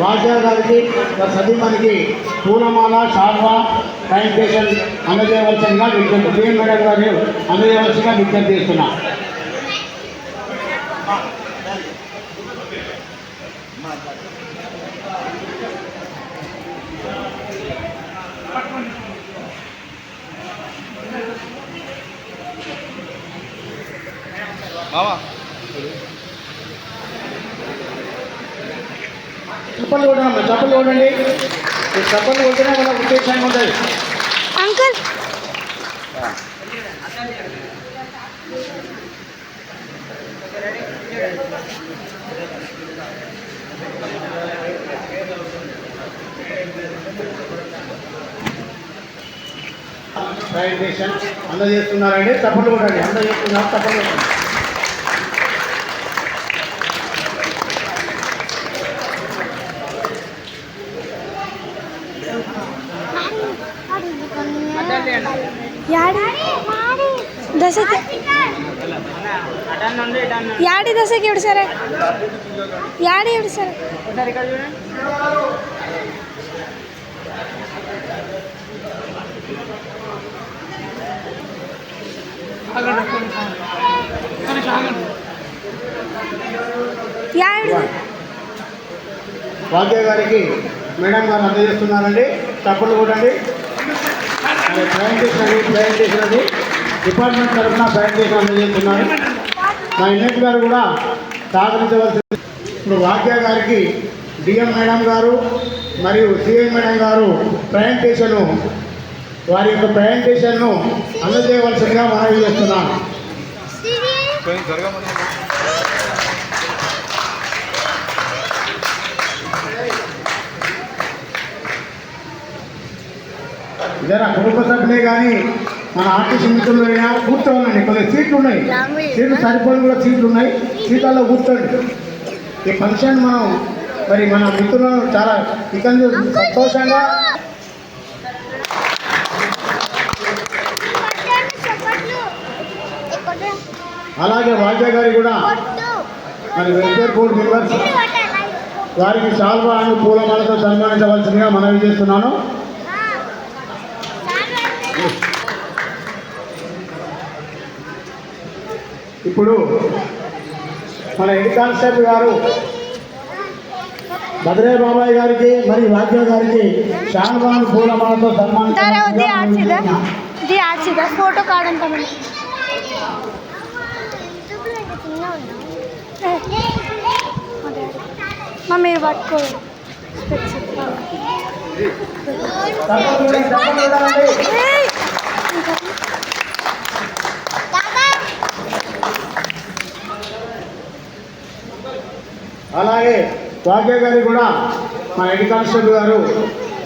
వాద్య గారికి సతీమణికి పూలమాల శాల్వా శానిటేషన్ అందజేయవలసిందిగా విజ్ఞప్తి బిఎం మేడం గారు అందజేయవలసిందిగా విజ్ఞప్తి చేస్తున్నా. చప్పలు కొట్టండి, చప్పలు కొట్టండి. చప్పలు కొట్టినా వాళ్ళ ఉద్దేశంగా ఉంటుంది. అంకుల్ శానిటేషన్ అందజేస్తున్నారండి. చప్పలు కొట్టండి, అందజేస్తున్నారు. చప్పలు కొట్టండి. ಯಾಡಿ ದಸಕ್ಕೆ ಇಡು ಸರ್, ಯಾಡಿ ಇಡು ಸರ್. వాద్య గారికి మేడం గారు అందజేస్తున్నారండి. చప్పలు కొట్టండి. ప్రజెంటేషన్ అది డిపార్ట్మెంట్ తరఫున ప్రజెంటేషన్ అందజేస్తున్నారు. మా ఎన్ఎస్ గారు కూడా సహకరించవలసింది. ఇప్పుడు వాద్య గారికి డిఎం మేడం గారు మరియు సిఐ మేడం గారు వారి యొక్క ప్రజెంటేషన్ను అందజేయవలసిందిగా మనవి చేస్తున్నాను. ఇదరా కుటుంబ సభ్యులే కానీ మన ఆర్టీసీ మిత్రులు అయినా కూర్చోవాలండి. కొన్ని సీట్లు ఉన్నాయి, సీట్లు సరిపోయిన కూడా సీట్లు ఉన్నాయి. సీట్లలో కూర్చోండి. ఈ ఫంక్షన్ మనం మరి మన మిత్రులను చాలా ఇబ్బంది సంతోషంగా అలాగే వాద్య గారి కూడా మరి వెల్ఫేర్ బోర్డు మెంబర్స్ వారికి శాల్వా అను పూలమాలతో సన్మానించవలసిందిగా మనవి చేస్తున్నాను. ఇప్పుడు మన హెడ్ కానిస్టేబుల్ గారు భద్రయ్య బాబాయ్ గారికి మరియు వాద్య గారికి శాల్వాను పూలమాలతో సన్మానించారు. ఫోటో కాడంటామని మీరు పట్టుకో. అలాగే వాద్య గారి కూడా మా హెడ్ కానిస్టేబుల్ గారు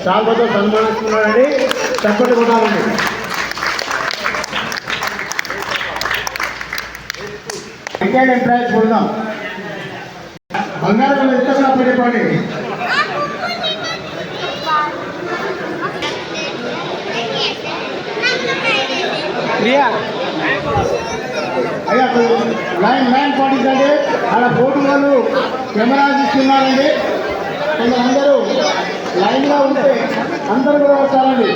శాల్వాతో సన్మానిస్తున్నారండి. చప్పట్లు కొట్టాలండి. ఇంకేం ఎంట్రాయల్స్ కొడదాం. బంగారం ఇష్టంగా పెట్టండి. అయ్యా లైన్ పాటించండి. అలా బోటు వాళ్ళు కెమెరా తీస్తున్నారండి. కొందరు లైన్గా ఉంటే అందరూ కూడా వస్తారండి.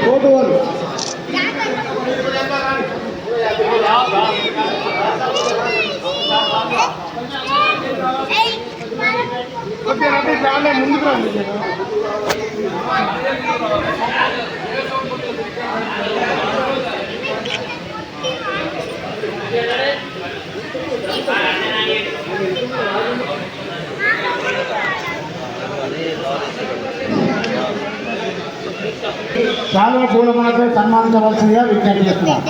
బోటు వాళ్ళు ముందుకు రండి. శాల్వా పూలమాలతో సన్మానించవలసిందిగా విజ్ఞప్తి చేస్తున్నాం.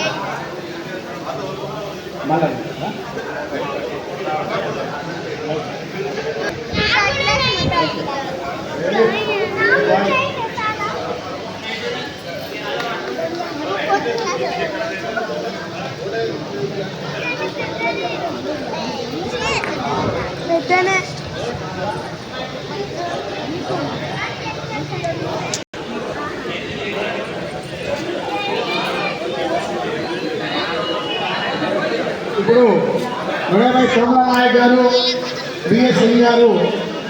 ఇప్పుడు నూనెపై సోమల నాయక్ గారు బిఎస్సి గారు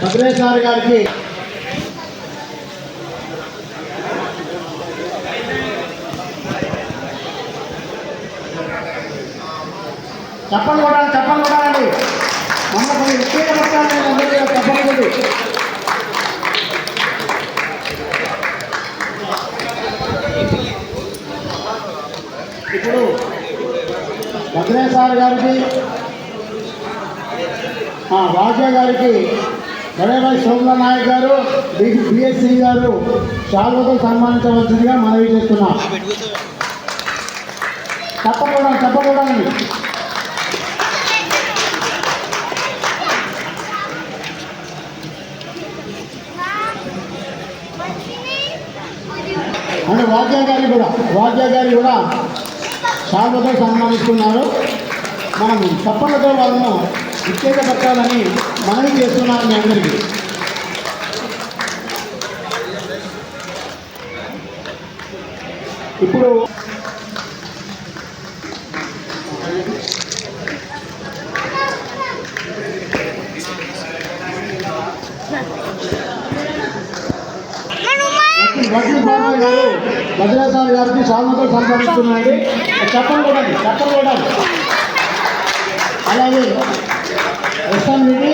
భద్రేశ్వర గారికి చెప్పండి కొడాలండి మొన్న కొన్ని విషయాలు పట్టాలని అందరికీ చెప్పకూడదు. ఇప్పుడు భద్రేశ్వర గారికి రాజా గారికి గడేబాయి సోమనాథ్ నాయక్ గారు బిఎస్సి గారు శాలువతో సన్మానించవలసిందిగా మనవి చేస్తున్నాం. చెప్పకూడదండి. అంటే వాద్య గారి కూడా శాలువతో సన్మానిస్తున్నారు. మనం తప్పనితో వాళ్ళను ఉత్తేజపరచాలని మనవి చేస్తున్నాం మీ అందరికీ. ఇప్పుడు భద్రేశ్వర గారికి శాలువతో సన్మానిస్తున్నారండి. చెప్పకూడదు. అలాగే ఎస్ఎంవిటి